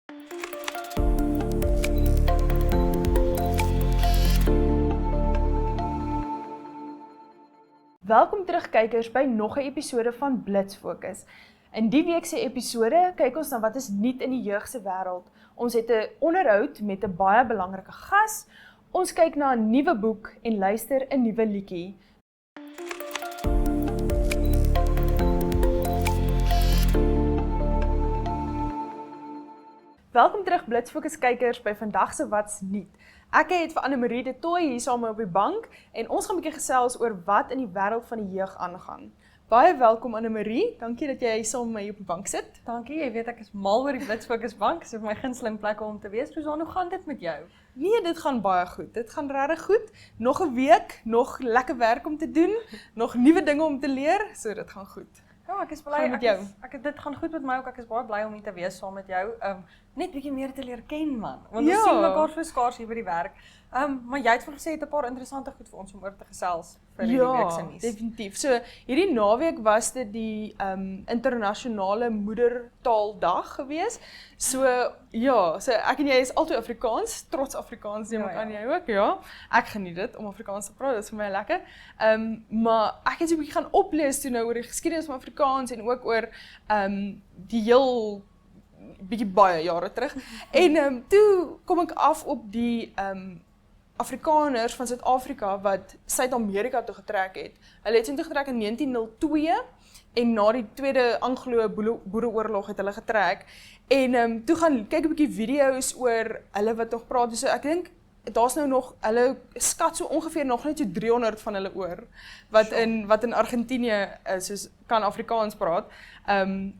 Welkom terug kykers by nog 'n episode van Blitsfokus. In die week se episode kyk ons na wat is nuut in die jeug se wêreld. Ons het 'n onderhoud met 'n baie belangrike gas. Ons kyk na 'n nuwe boek en luister 'n nuwe liedjie. Welkom terug Blitsfokus kykers by vandag se wat's nuut. Ek het vir Annemarie de Tooy hier saam op die bank en ons gaan 'n bietjie gesels oor wat in die wêreld van die jeug aangaan. Baie welkom Annemarie, dankie dat jy saam met my hier op die bank sit. Dankie, jy weet ek is mal oor die Blitsfokus bank, dis my gunsteling plek om te wees. Rosanne, hoe gaan dit met jou? Nee, dit gaan baie goed. Dit gaan regtig goed. Nog 'n week, nog lekker werk om te doen, nog nuwe dinge om te leer, so dit gaan goed. Ja, ek is bly met jou. Dit gaan goed met my ook. Ek is baie bly om hier te wees saam met jou. Net bietjie meer te leer ken man. Want ons sien mekaar so skaars hier by die werk. Maar jy het vir gesê jy het 'n paar interessante goed vir ons om oor te gesels vir hierdie week se nuus. Ja, definitief. So hierdie naweek was dit die internasionale moedertaaldag gewees. So ja, so ek en jy is altyd Afrikaans, trots Afrikaans neem ek aan jy ook, ja. Ek geniet dit om Afrikaans te praat, dit is vir my lekker. Maar ek het so 'n bietjie gaan oplees toe nou oor die geskiedenis van Afrikaans en ook oor die heel bietjie baie jare terug. En toe kom ek af op die Afrikaners van Suid-Afrika wat Suid-Amerika toe getrek het. Hulle het toe getrek in 1902 en na die Tweede Anglo-Boereoorlog het hulle getrek. En toe gaan kyk 'n bietjie video's oor hulle wat nog praat. So ek dink daar's nou nog, hulle skat so ongeveer nog net so 300 van hulle oor wat in Argentinië soos kan Afrikaans praat.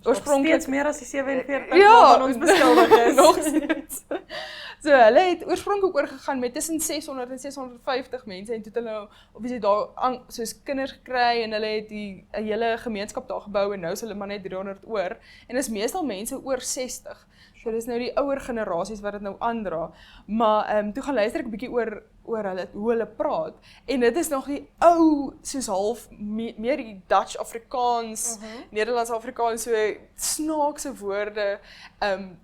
Oorspronklik steeds meer as die 47 van ons beskuldig is. Nog steeds. So hulle het oorspronklik oorgegaan met tussen 600 en 650 mense en toe het hulle obviously daar soos kinders gekry en hulle het 'n hele gemeenskap daar gebou en nou is hulle maar net 300 oor en is meestal mense oor 60. So dis nou die ouer generasies wat dit nou aandra. Maar toe gaan luister ek 'n bietjie oor hulle hoe hulle praat en dit is nog die ou soos half meer die Dutch Afrikaans, Nederlands Afrikaans, so snaakse woorde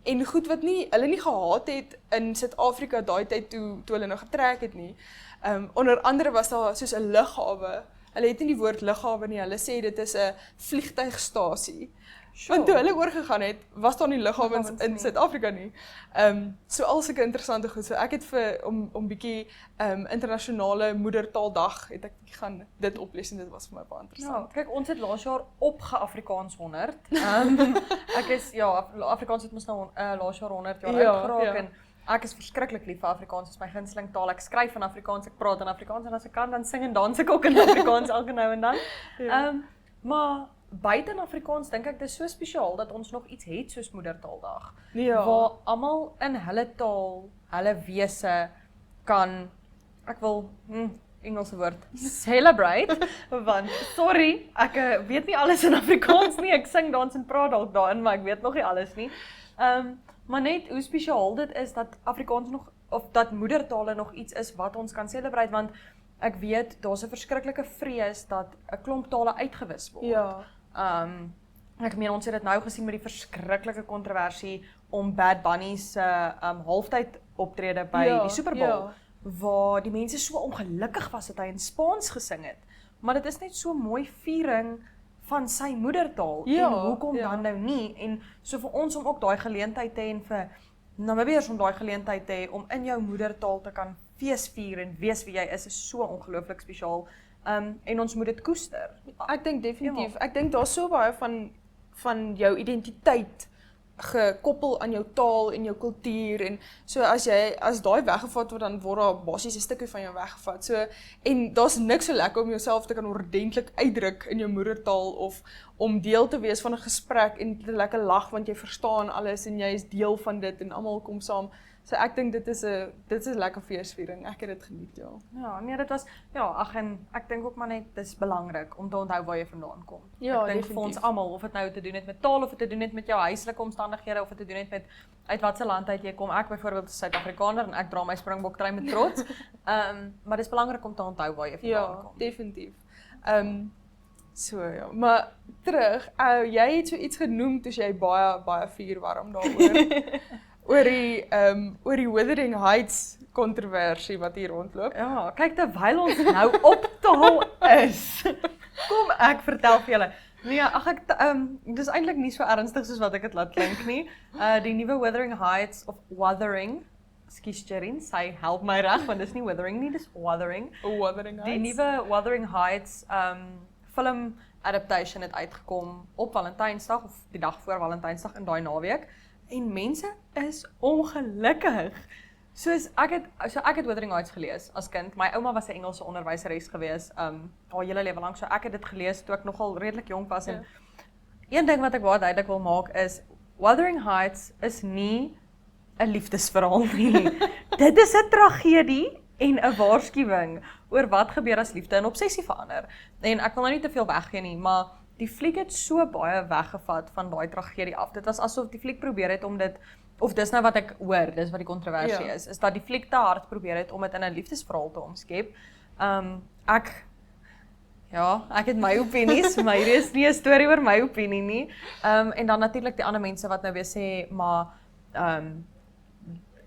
en goed wat hulle nie gehaat het in Suid-Afrika daai tyd toe hulle nou getrek het nie. Onder andere was daar soos 'n lughawe. Hulle het nie die woord lughawe nie, hulle sê dit is 'n vliegtuigstasie. Sure. Want toe hulle oorgegaan het, was daar nie lughawens in Suid-Afrika nie. So al sulke interessante goed. So ek het om bietjie internasionale moedertaaldag het ek gaan dit oplees en dit was vir my baie interessant. Ja, kyk, ons het laas jaar op Afrikaans 100. Ek is Afrikaans het mos nou laas jaar 100 jaar oud geraak en ek is verskriklik lief vir Afrikaans, dit is my gunsteling taal. Ek skryf in Afrikaans, ek praat in Afrikaans en as ek kan dan sing en dans ek ook in Afrikaans elke nou en dan. Maar buite in Afrikaans dink ek dis so spesiaal dat ons nog iets het soos moedertaaldag. Ja. Waar almal in hulle taal, hulle wese kan, ek wil Engelse woord, celebrate, want sorry, ek weet nie alles in Afrikaans nie, ek sing, dans en praat dalk daarin, maar ek weet nog nie alles nie. Maar net hoe spesiaal dit is dat Afrikaans nog, of dat moedertale nog iets is wat ons kan celebrate, want ek weet, daar's 'n verskriklike vrees dat 'n klomp tale uitgewis word. Ja. Ek meen, ons het dit nou gesien met die verskriklike kontroversie om Bad Bunny se halftyd optrede by die Super Bowl, waar die mense so ongelukkig was dat hy in Spaans gesing het. Maar dit is net so mooi viering van sy moedertaal en hoekom dan nou nie? En so vir ons om ook daai geleentheid te hê en vir Namibiërs om daai geleentheid te hê om in jou moedertaal te kan feesvier en wees wie jy is so ongelooflik spesiaal. En ons moet dit koester. Ek dink definitief. Ek dink daar's so baie van jou identiteit gekoppel aan jou taal en jou kultuur en so as daai weggevat word dan word daar basies 'n stukkie van jou weggevat. So en daar's niks so lekker om jouself te kan ordentlik uitdruk in jou moedertaal of om deel te wees van 'n gesprek en te lekker lag want jy verstaan alles en jy is deel van dit en almal kom saam. So ek dink dit is 'n lekker feesviering. Ek het dit geniet, ja. Ja, nee, dit was en ek dink ook maar net dis belangrik om te onthou waar jy vandaan kom. Ja, ek dink vir ons almal of dit nou te doen het met taal of dit te doen het met jou huislike omstandighede of dit te doen het met uit watter land uit jy kom. Ek byvoorbeeld is Suid-Afrikaner en ek dra my Springbok-trui met trots. Maar dis belangrik om te onthou waar jy vandaan kom. Ja, definitief. So ja, maar terug, jy het so iets genoem toe jy baie vuurwarm daaroor. oor die Wuthering Heights kontroversie wat hier rondloop. Ja, kyk terwyl ons nou op taal is. Kom ek vertel vir julle. Nee, ag dis eintlik nie so ernstig soos wat ek dit laat klink nie. Die nuwe Wuthering Heights of Wuthering, ekskuus Jerin, sy help my reg want dis nie Wuthering nie, dis Wuthering. Wuthering Heights. Die nuwe Wuthering Heights film adaptation het uitgekom op Valentynsdag of die dag voor Valentynsdag in daai naweek en mense is ongelukkig. So ek het Wuthering Heights gelees as kind. My ouma was 'n Engelse onderwyseres gewees, haar hele lewe lank. So ek het dit gelees toe ek nogal redelik jonk was en een ding wat ek baie duidelik wil maak is Wuthering Heights is nie 'n liefdesverhaal nie. Dit is 'n tragedie en 'n waarskuwing oor wat gebeur as liefde in obsessie verander. En ek wil nou nie te veel weggee nie, maar die fliek het so baie weggevat van daai tragedie af. Dit was asof die fliek probeer het om dit, of dis nou wat ek hoor, dis wat die kontroversie is dat die fliek te hard probeer het om dit in 'n liefdesverhaal te omskep. Ek het my opinies, maar hier is nie 'n storie oor my opinie nie. En dan natuurlik die ander mense wat nou weer sê, maar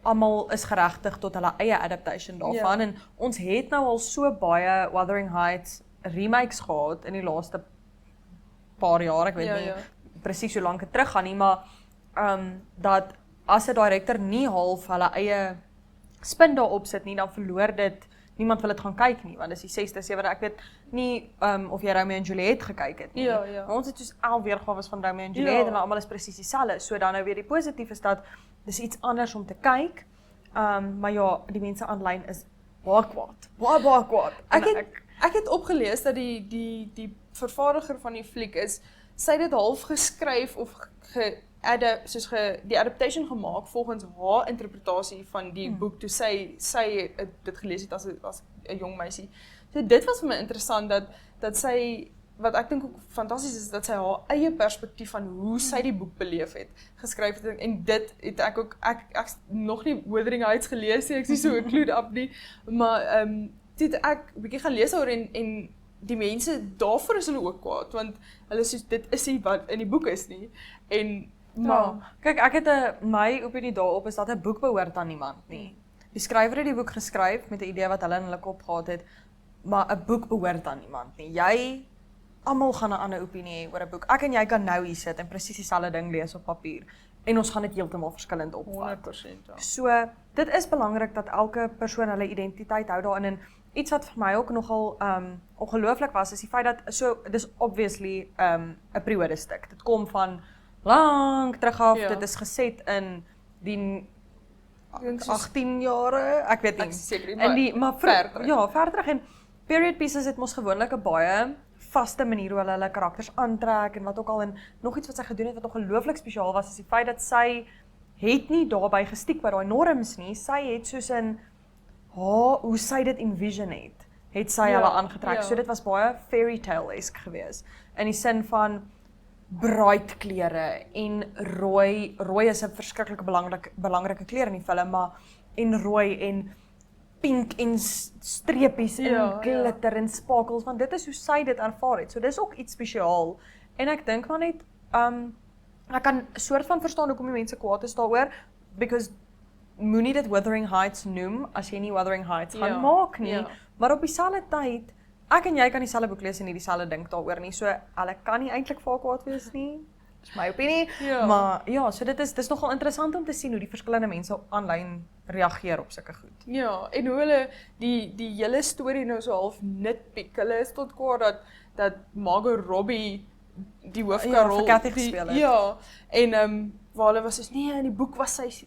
almal is geregtig tot hulle eie adaptation daarvan en ons het nou al so baie Wuthering Heights remakes gehad in die laaste paar jaar, ek weet nie presies hoe lank dit teruggaan nie, maar dat as 'n director nie half hulle eie spin daarop sit nie, dan verloor dit, niemand wil dit gaan kyk nie, want dis die 6de, 7de, ek weet nie of jy Romeo en Juliet gekyk het nie. Maar ons het soos 11 weergawe van Romeo en Juliet en almal is presies dieselfde. So dan nou weer die positief is dat dis iets anders om te kyk. Maar ja, die mense aanlyn is baie kwaad. Baie kwaad. Ek het opgelees dat die vervaardiger van die fliek is, sy het dit half geskryf of die adaptation gemaak volgens haar interpretasie van die boek toe sy dit gelees het as 'n jong meisie. So dit was vir my interessant dat sy, wat ek dink ook fantasties is, dat sy haar eie perspektief van hoe sy die boek beleef het, geskryf het, en dit het ek ook, ek nog nie Wuthering Heights gelees nie, ek is nie so clued up nie, maar toe het ek 'n bietjie gaan lees oor en die mense, daarvoor is hulle ook kwaad, want hulle sê, dit is nie wat in die boek is nie, en maar, kyk, ek het my opinie daarop is dat 'n boek behoort aan niemand nie. Die skrywer het die boek geskryf met 'n idee wat hulle in hulle kop gehad het, maar 'n boek behoort aan niemand nie. Almal gaan 'n ander opinie hê oor 'n boek. Ek en jy kan nou hier sit en presies dieselfde ding lees op papier en ons gaan dit heeltemal verskillend opvat. 100%. Ja. So, dit is belangrik dat elke persoon hulle identiteit hou daarin en iets wat vir my ook nogal ongelooflik was is die feit dat dis obviously 'n periodestuk. Dit kom van lank terug af, dit is geset in die 18 jare, ek weet nie. Seker, maar ver terug en period pieces het mos gewoonlik 'n baie vaste manier hoe hulle karakters aantrek en wat ook al, en nog iets wat sy gedoen het wat ongelooflik spesiaal was, is die feit dat sy het nie daarby gestiek by daai norms nie, sy het soos in hoe sy dit envision het sy hulle aangetrek, so dit was baie fairy tale-esque gewees, in die sin van bruidklere en rooi is 'n verskriklike belangrike kleur in die film, maar en rooi en pink en streepies en glitter en sparkles, want dit is hoe sy dit ervaar het. So dis ook iets spesiaal. En ek dink maar net, ek kan soort van verstaan hoekom die mense kwaad is daaroor, because moenie dit Wuthering Heights noem, as jy nie Wuthering Heights gaan maak nie, maar op dieselfde tyd, ek en jy kan dieselfde boek lees en nie dieselfde dink daaroor nie, so hulle kan nie eintlik vir kwaad wees nie, dis my opinie, maar ja, so dit is nogal interessant om te sien hoe die verskillende mense aanlyn reageer op sulke goed. Ja, en hoe hulle die hele storie nou so half nitpick, hulle is tot kwaad dat Margot Robbie die hoofrol gespeel het. Ja, en waar hulle was soos, nee, in die boek was sy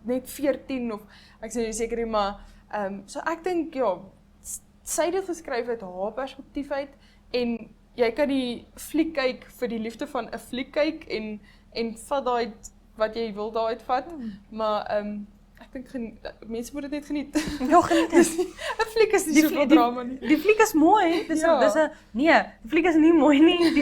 net 14 of ek sê nie seker nie, maar so ek dink sy dit geskryf uit haar perspektief uit en jy kan die fliek kyk vir die liefde van 'n fliek kyk en vat daai wat jy wil daaruit vat, maar ek dink mense moet dit net geniet. Ja, geniet dit. 'n fliek is nie soveel drama nie. Die fliek is mooi. Nee, die fliek is nie mooi nie.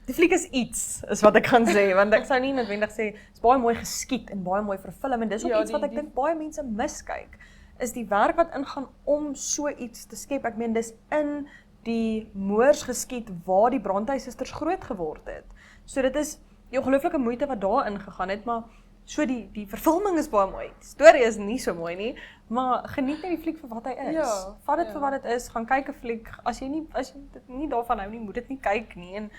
Die fliek is iets, is wat ek gaan sê, want ek sou nie noodwendig sê, is baie mooi geskied en baie mooi verfilm, en dis ook iets wat ek dink baie mense miskyk, is die werk wat ingaan om so iets te skep. Ek meen, dis in die Moors geskied waar die Brontë susters groot geword het. So dit is die ongelooflike moeite wat daar ingegaan het, maar So die vervulling is baie mooi. Die storie is nie so mooi nie, maar geniet net die fliek vir wat hy is. Ja, Vat dit vir wat dit is, gaan kyk 'n fliek. As jy dit nie daarvan hou nie, moet dit nie kyk nie. En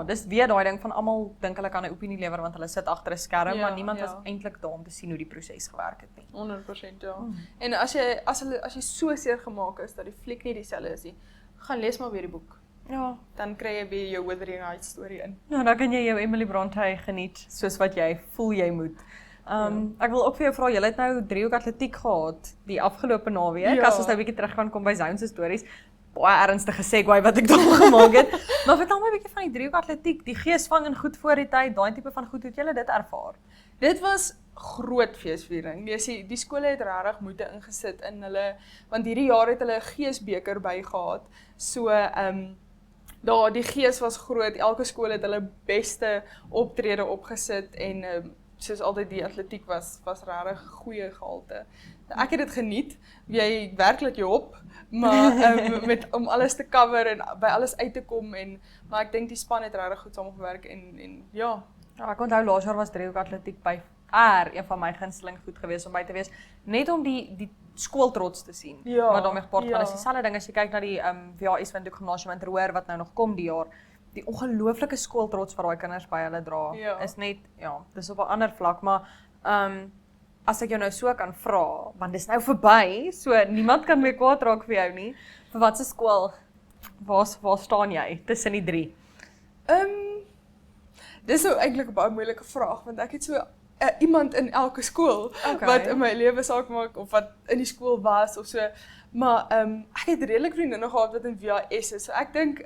dis weer daai ding van almal dink hulle kan 'n opinie lewer want hulle sit agter 'n skerm, maar niemand was eintlik daar om te sien hoe die proses gewerk het nie. 100% ja. En as jy so seer gemaak is dat die fliek nie dieselfde is nie, gaan lees maar weer die boek. Ja. Dan kry jy weer jou Wuthering Heights storie in. Nou, dan kan jy jou Emily Brontë geniet, soos wat jy voel jy moet. Ek wil ook vir jou vra, jy het nou driehoek atletiek gehad die afgelope naweek, as ons nou 'n bietjie terug gaan kom by Zone se stories. Baie ernstige segue wat ek daar gemaak het. Maar vertel my 'n bietjie van die driehoek atletiek, die geesvang en goed voor die tyd, daai tipe van goed, hoe het julle dit ervaar? Dit was groot feesviering. Die skole het regtig moeite ingesit in hulle, want hierdie jaar het hulle 'n geesbeker bygehad. So die gees was groot. Elke skool het hulle beste optrede opgesit en soos altyd die atletiek was regtig goeie gehalte. Ek het dit geniet. Jy werklik jou op, maar om alles te cover en by alles uit te kom maar ek dink die span het regtig goed saamgewerk en ja. Ja, ek onthou laas jaar was driehoek atletiek by een van my gunsteling goed geweest om by te wees, net om die skooltrots te sien. Wat daarmee gepaard gaan. Is dieselfde ding as jy kyk na die VHS Windhoek Gimnasium in Terhoor wat nou nog kom die jaar. Die ongelooflike skooltrots wat daai kinders by hulle dra, is net, dis op 'n ander vlak, maar as ek jou nou so kan vra, want dis nou verby, so niemand kan meer kwaad raak vir jou nie. Vir watse skool, waar staan jy tussen die drie? Dis nou eintlik 'n baie moeilike vraag, want ek het so iemand in elke skool wat in my lewe saak maak of wat in die skool was of so. Maar ek het redelik vriendinne gehad wat in VHS is. So ek dink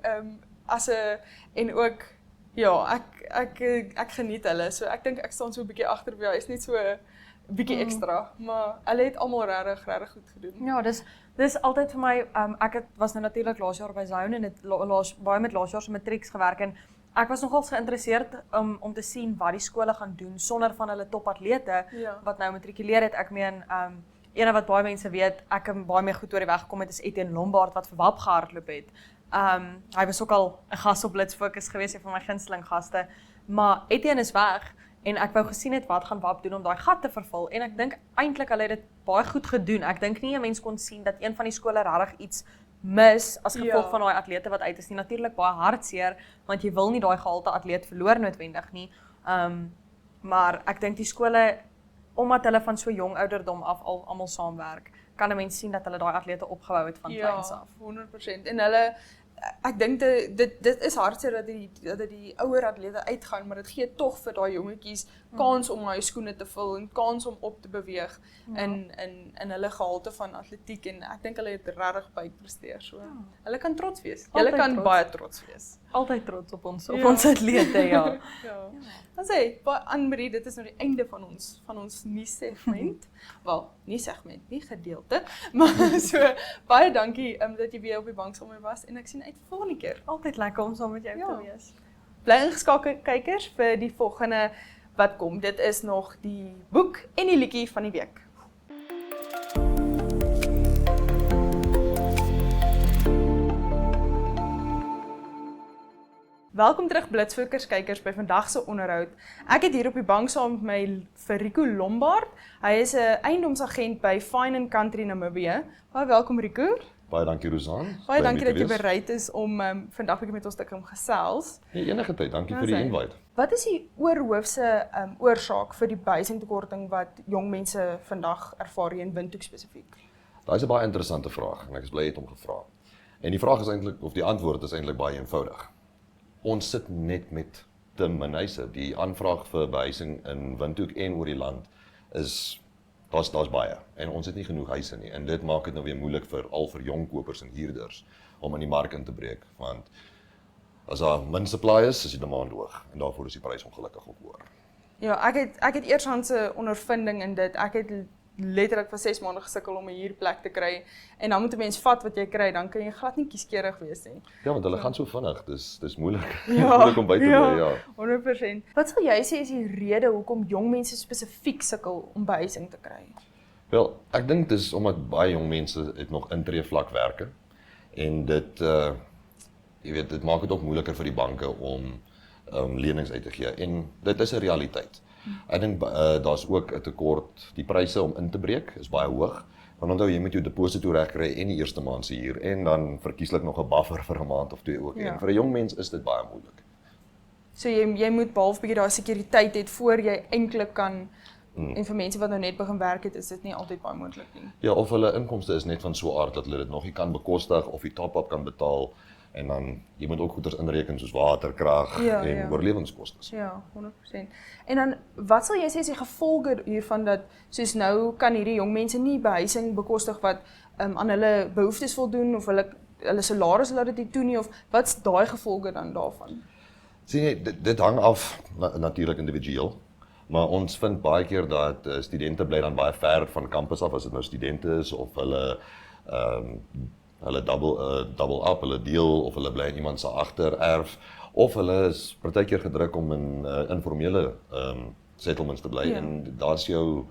en ook ek geniet hulle. So ek dink ek staan so 'n bietjie agter VHS, net so 'n bietjie ekstra, maar hulle het almal regtig goed gedoen. Ja, dis altyd vir my ek was nou natuurlik laas jaar by Zone en het baie met laas jaar se matrieks gewerk en ek was nogals geïnteresseerd om te sien wat die skole gaan doen sonder van hulle topatlete wat nou matrikuleer het. Ek meen ene wat baie mense weet, ek het baie mee goed oor die weg gekom het is Etienne Lombard wat vir WAP gehardloop het. Hy was ook al 'n gas op Blitz Fokus geweest, een van my gunsteling gaste, maar Etienne is weg en ek wou gesien het wat gaan WAP doen om daai gat te vervul en ek dink eintlik hulle het dit baie goed gedoen. Ek dink nie 'n mens kon sien dat een van die skole regtig iets mis as gevolg van daai atlete wat uit is nie. Natuurlik baie hartseer want jy wil nie daai gehalte atleet verloor noodwendig nie. Maar ek dink die skole, omdat hulle van so jong ouderdom af almal saamwerk, kan 'n mens sien dat hulle daai atlete opgebou het van kleins af. 100%. En hulle ek dink dit is hartseer dat die ouer atlete uitgaan, maar dit gee tog vir daai jongetjies kans om daai skoene te vul en kans om op te beweeg in hulle gehalte van atletiek en ek dink hulle het regtig baie gepresteer. So hulle kan trots wees. Hulle kan baie trots wees. Altyd trots op ons atlete, ja. Dan sê Anne-Marie, dit is nou die einde van ons nuussegment. Wel, nie segment, nie gedeelte, maar so baie dankie dat jy weer op die bank saam met my was en ek sien uit vir volgende keer. Altyd lekker om saam met jou te wees. Bly ingeskakel kykers vir die volgende wat kom. Dit is nog die boek en die liedjie van die week. Welkom terug Blitz Fokus kykers by vandag se onderhoud. Ek het hier op die bank saam met my vir Rico Lombard. Hy is 'n eiendomsagent by Fine & Country Namibië. Baie welkom Rico. Baie dankie Rosanne. Baie dankie dat jy bereid is om vandag bietjie met ons te kom gesels. Nee, enige tyd. Dankie vir die invite. Wat is die oorhoofse oorsaak vir die behuisingtekorting wat jong mense vandag ervaar hier in Windhoek spesifiek? Daai is 'n baie interessante vraag en ek is bly jy het hom gevra. En die vraag is eintlik of die antwoord is eintlik baie eenvoudig. Ons sit net met te min huise. Die aanvraag vir behuising in Windhoek en oor die land is daar's baie en ons het nie genoeg huise nie en dit maak dit nou weer moeilik vir jong kopers en huurders om in die mark in te breek want as daar min supply is die demand hoog en daarvoor is die prys ongelukkig ook hoër. Ja, ek het eershandse ondervinding in dit. Ek het letterlik vir 6 maande gesukkel om 'n huurplek te kry en dan moet 'n mens vat wat jy kry, dan kan jy glad nie kieskeurig wees nie. Ja, want hulle gaan so vinnig. Dis moeilik. Moeilik om by te bly, ja. 100%. Wat sal jy sê is die rede hoekom jong mense spesifiek sukkel om behuising te kry? Wel, ek dink dis omdat baie jong mense het nog intreevlak werke en dit jy weet, dit maak dit ook moeiliker vir die banke om lenings uit te gee en dit is 'n realiteit. Ek dink daar's ook 'n tekort, die pryse om in te breek is baie hoog. Want onthou jy moet jou deposito regkry en die eerste maand se huur en dan verkieslik nog 'n buffer vir 'n maand of 2 ook. En vir 'n jong mens is dit baie moeilik. So jy moet behalwe bietjie daai sekuriteit het voor jy eintlik kan en vir mense wat nou net begin werk het, is dit nie altyd baie moontlik nie. Ja, of hulle inkomste is net van so 'n aard dat hulle dit nog nie kan bekostig of die top-up kan betaal en dan jy moet ook goeders inreken soos water, krag en oorlewingskostes. Ja, 100%. En dan wat sal jy sê is die gevolge hiervan dat soos nou kan hierdie jong mense nie behuising bekostig wat aan hulle behoeftes voldoen of hulle salaris laat dit nie toe nie of wat's daai gevolge dan daarvan? Sien jy, dit hang af natuurlik individueel. Maar ons vind baie keer dat studente bly dan baie ver van kampus af as dit nou studente is of hulle double up, hulle deel of hulle bly in iemand se agtererf of hulle is partykeer gedruk om in informele settlements te bly en daar's jou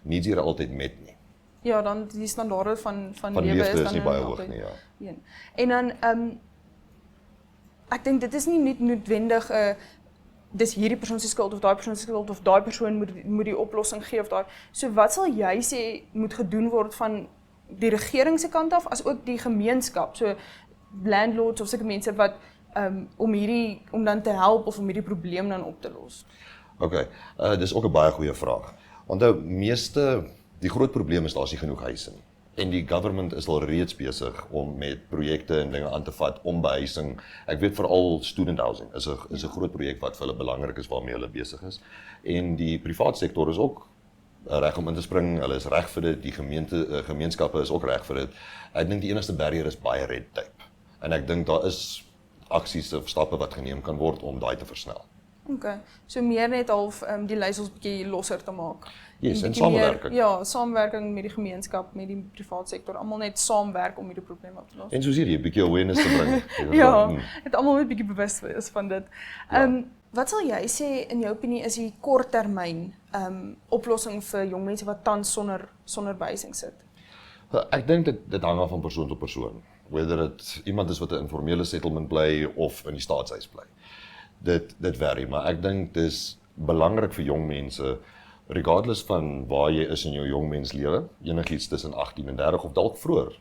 needs hier altyd met nie. Ja, dan die standaarde van lewe is dan nie baie hoog nie, ja. En dan ek dink dit is nie net noodwendig dis hierdie persoon se skuld of daai persoon se skuld of daai persoon moet die oplossing gee of daai. So wat sal jy sê moet gedoen word van die regering se kant af as ook die gemeenskap, so landlords of sulke mense wat om dan te help of om hierdie probleem dan op te los? Okay, dis ook 'n baie goeie vraag. Onthou, die groot probleem is daar's nie genoeg huise nie. En die government is al reeds besig om met projekte en dinge aan te vat om behuising. Ek weet veral student housing is 'n groot projek wat vir hulle belangrik is waarmee hulle besig is. En die privaat sektor is ook reg om in te spring. Hulle is reg vir dit. Die gemeenskappe is ook reg vir dit. Ek dink die enigste barrier is baie red tape. En ek dink daar is aksies of stappe wat geneem kan word om daai te versnel. Okay, so meer net half die leiersels bietjie losser te maak. Yes, en samewerking. Samewerking met die gemeenskap, met die privaat sektor, almal net saamwerk om hierdie probleem op te los. En soos hierdie 'n bietjie awareness te bring. Het almal net bietjie bewus is van dit. Wat sal jy sê in jou opinie is die korttermyn oplossing vir jong mense wat tans sonder behuising sit? Ek dink dit hang af van persoon tot persoon. Whether dit iemand is wat 'n informele settlement bly of in die staatshuis bly. Dit vary, maar ek dink dis belangrik vir jong mense, regardless van waar jy is in jou jongmenslewe, enigiets tussen 18 en 30 of dalk vroeër,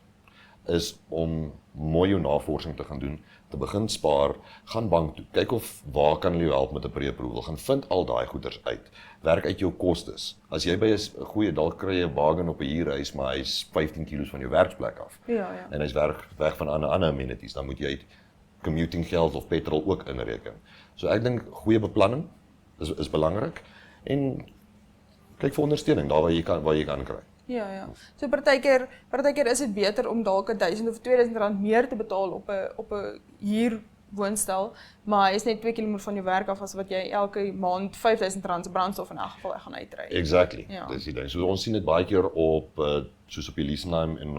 is om mooi jou navorsing te gaan doen, te begin spaar, gaan bank toe, kyk of waar kan hulle jou help met 'n pre-approval, gaan vind al daai goeders uit, werk uit jou kostes. As jy by 'n goeie dalk kry jy 'n bargain op 'n huurhuis, maar hy's 15 kilos van jou werksplek af. En hy's weg van ander amenities, dan moet jy commuting geld of petrol ook inreken. So ek dink goeie beplanning is belangrik en kyk vir ondersteuning daar waar jy kan kry. Ja. So partykeer is dit beter om dalk 1000 of 2000 rand meer te betaal op 'n huurwoonstel, maar hy is net 2 km van jou werk af as wat jy elke maand 5000 rand se brandstof in elk geval gaan uitry. Exactly. Dis die ding. So ons sien dit baie keer op soos op Elisenheim en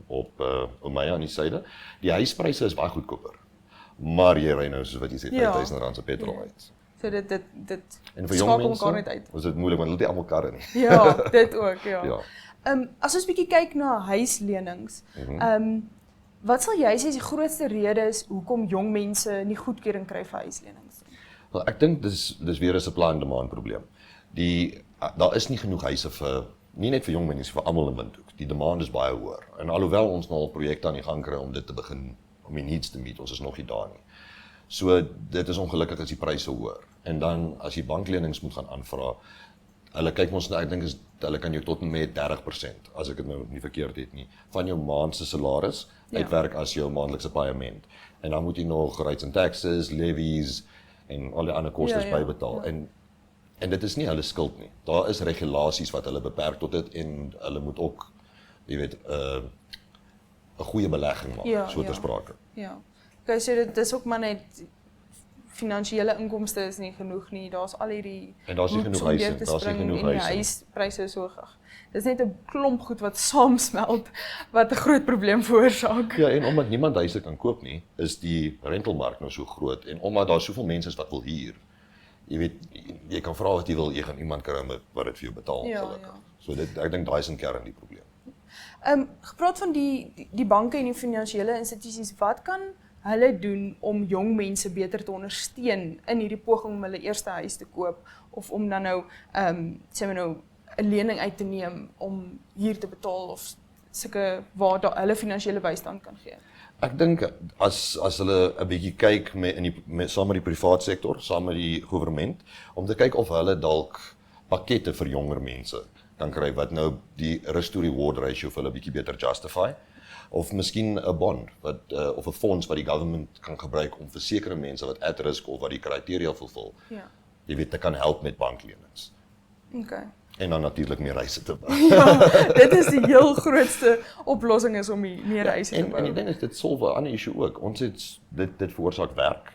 op Omaya aan die suide. Die huispryse is baie goedkoper. Maar jy ry nou soos wat jy sê 5000 rand se petrol uit. So dit en vir jong mense net uit. Is dit moeilik want hulle het nie almal karre nie. Ja, dit ook, ja. Ja. As ons bietjie kyk na huislenings, wat sal jy sê is die grootste rede is hoekom jong mense nie goedkeuring kry vir huislenings nie? Wel, ek dink dis weer 'n supply and demand probleem. Daar is nie genoeg huise nie net vir jong mense, vir almal in Windhoek. Die demand is baie hoër. En alhoewel ons nou al projekte aan die gang kry om dit te begin om die needs te meet, ons is nog nie daar nie. So dit is ongelukkig as die pryse hoër. En dan as jy banklenings moet gaan aanvra, hulle kyk ons nou, ek dink hulle kan jou tot en met 30%, as ek dit nou nie verkeerd het nie, van jou maand se salaris uitwerk as jou maandelikse paaiement. En dan moet jy nog rates and taxes, levies en al die ander kostes bybetaal. En dit is nie hulle skuld nie. Daar is regulasies wat hulle beperk tot dit en hulle moet ook, jy weet, 'n goeie belegging maak, so ter sprake. Ja. Okay, so dit is ook maar net finansiële inkomste is nie genoeg nie. Daar's al hierdie en daar's nie genoeg huise, daar's nie genoeg huise. Die huispryse is so hoog. Dis net 'n klomp goed wat saamsmelt wat 'n groot probleem veroorsaak. Ja, en omdat niemand huise kan koop nie, is die rentalmark nou so groot en omdat daar soveel mense is wat wil huur. Jy weet, jy kan vra wat jy wil, jy gaan iemand kry wat dit vir jou betaal gelukkig. So ek dink daai is in kern die probleem. Gepraat van die banke en die finansiële institusies, wat kan hulle doen om jong mense beter te ondersteun in hierdie poging om hulle eerste huis te koop of om dan nou sê maar nou 'n lening uit te neem om huur te betaal of sulke waar hulle finansiële bystand kan gee. Ek dink as hulle 'n bietjie kyk saam met die privaat sektor, saam met die regering, om te kyk of hulle dalk pakkette vir jonger mense kan kry wat nou die risk to reward ratio vir hulle bietjie beter justify, of miskien 'n bond of 'n fonds wat die government kan gebruik om vir sekere mense wat at risk of wat die kriteria vervul, jy weet, te kan help met banklenings. Okay. En dan natuurlik meer reise te bou. Ja, dit is die heel grootste oplossing is om meer reise te bou. En die ding is, dit solve 'n ander issue ook. Ons het dit veroorsaak werk.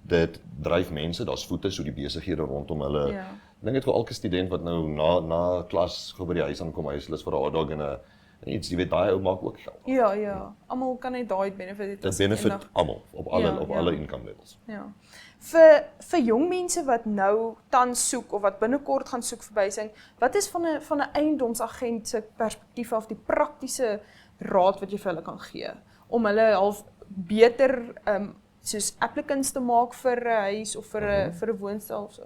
Dit dryf mense, daar's voete so die besighede rondom hulle. Ja. Ek dink dit vir elke student wat nou na klas gou by die huis aankom, hy is lus vir 'n hotdog en iets, jy weet, daai ou maak ook geld. Ja. Almal kan net daai benefit. Dit benefit almal op alle income levels. Ja. Vir jong mense wat nou tans soek of wat binnekort gaan soek vir behuising, wat is van 'n eiendomsagent se perspektief af die praktiese raad wat jy vir hulle kan gee om hulle half beter soos applicants te maak vir 'n huis of vir 'n woonstel of so?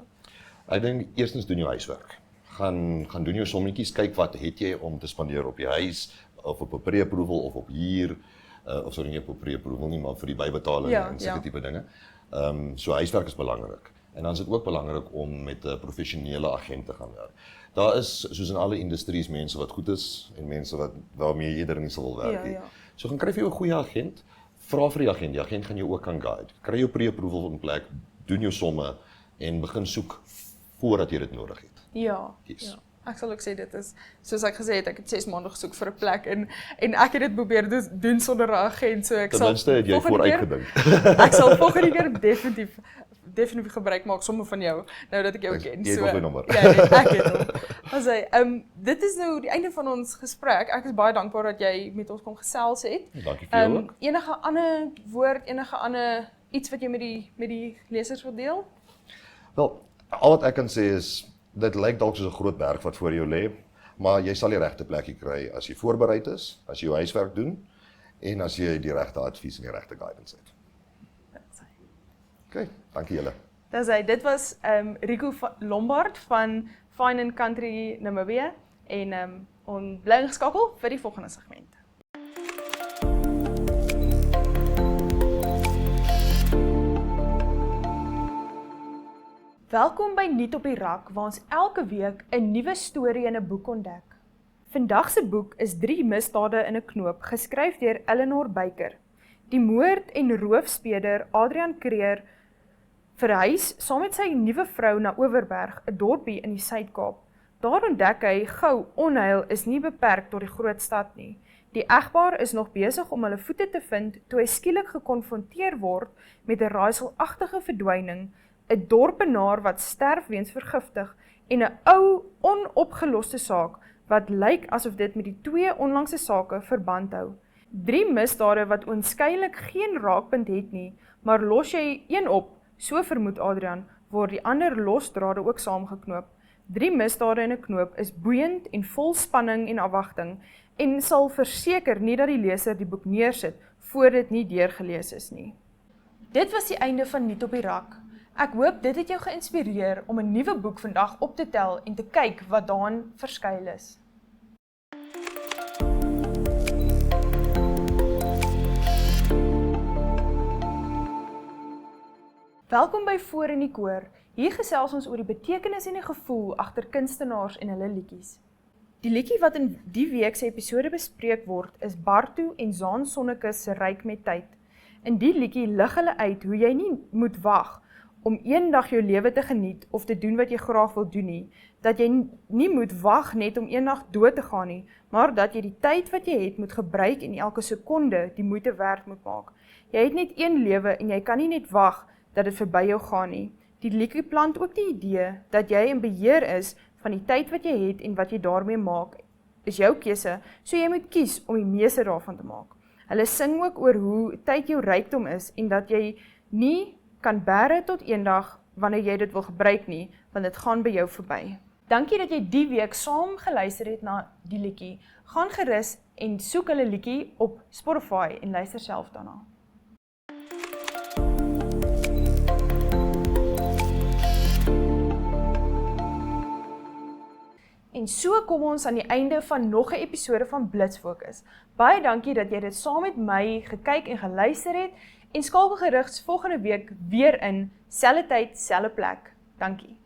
Ek dink eerstens doen jou huiswerk. Gaan doen jou sommetjies, kyk wat het jy om te spandeer op die huis of op 'n pre-approval of op huur of sorry nie op pre-approval nie, maar vir die bybetaling en sulke tipe dinge. So huiswerk is belangrik. En dan is dit ook belangrik om met 'n professionele agent te gaan werk. Daar is soos in alle industries mense wat goed is en mense waarmee jy eerder nie sal wil werk nie. So gaan kry vir jou 'n goeie agent, vra vir die agent gaan jou ook kan guide. Kry jou pre-approval in plek, doen jou somme en begin soek voordat jy dit nodig het. Ja. Ek sal ook sê dit is, soos ek gesê het, ek het 6 maande gesoek vir 'n plek en ek het dit probeer doen sonder 'n agent, so ek sal ten minste het jy vooruitgedink. Ek sal volgende keer definitief gebruik maak sommer van jou, nou dat ek jou ken. Jy het my nommer. Ja, nee, ek het hom. Dit is nou die einde van ons gesprek. Ek is baie dankbaar dat jy met ons kom gesels het. Dankie vir jou ook. Enige ander woord, enige ander iets wat jy met die lesers wil deel? Wel, al wat ek kan sê is, dit lyk dalk soos 'n groot berg wat voor jou lê, maar jy sal die regte plekkie kry as jy voorbereid is, as jy jou huiswerk doen en as jy die regte advies en die regte guidance het. Okay, dankie julle. Dit was Rico Lombard van Fine & Country Namibia en ons bly ingeskakel vir die volgende segment. Welkom by Nuut op die Rak, waar ons elke week 'n nuwe storie in 'n boek ontdek. Vandag se boek is 3 misdade in 'n knoop, geskryf deur Eleanor Baker. Die moord- en roofspeder Adrian Creer verhuis saam met sy nuwe vrou na Oeverberg, 'n dorpie in die Suid-Kaap. Daar ontdek hy gou onheil is nie beperk tot die groot stad nie. Die egpaar is nog besig om hulle voete te vind toe hy skielik gekonfronteer word met 'n raaiselagtige verdwyning, 'n dorpenaar wat sterf weens vergiftig en 'n ou onopgeloste saak wat lyk asof dit met die 2 onlangse sake verband hou. 3 misdade wat oënskynlik geen raakpunt het nie, maar los jy een op, so vermoed Adrian, word die ander losdrade ook saamgeknoop. 3 misdade in 'n knoop is boeiend en vol spanning en afwagting en sal verseker nie dat die leser die boek neersit voor dit nie deurgelees is nie. Dit was die einde van Nuut op die Rak. Ek hoop dit het jou geïnspireer om 'n nuwe boek vandag op te tel en te kyk wat daarin verskuil is. Welkom by Voor in die Koor. Hier gesels ons oor die betekenis en die gevoel agter kunstenaars en hulle liedjies. Die liedjie wat in die week se episode bespreek word, is Bartu en Zaan Sonneke se Ryk met Tyd. In die liedjie lig hulle uit hoe jy nie moet wag om eendag jou lewe te geniet of te doen wat jy graag wil doen nie, dat jy nie moet wag net om eendag dood te gaan nie, maar dat jy die tyd wat jy het moet gebruik en elke sekonde die moeite werd moet maak. Jy het net een lewe en jy kan nie net wag dat dit verby jou gaan nie. Die liedjie plant ook die idee dat jy in beheer is van die tyd wat jy het en wat jy daarmee maak, is jou keuse, so jy moet kies om die meeste daarvan te maak. Hulle sing ook oor hoe tyd jou rykdom is en dat jy nie kan bære tot eendag wanneer jy dit wil gebruik nie, want dit gaan by jou verby. Dankie dat jy die week saam geluister het na die liedjie. Gaan gerus en soek hulle liedjie op Spotify en luister self daarna. En so kom ons aan die einde van nog 'n episode van Blitz Fokus. Baie dankie dat jy dit saam met my gekyk en geluister het en skakel gerus volgende week weer in, selfde tyd, selfde plek. Dankie.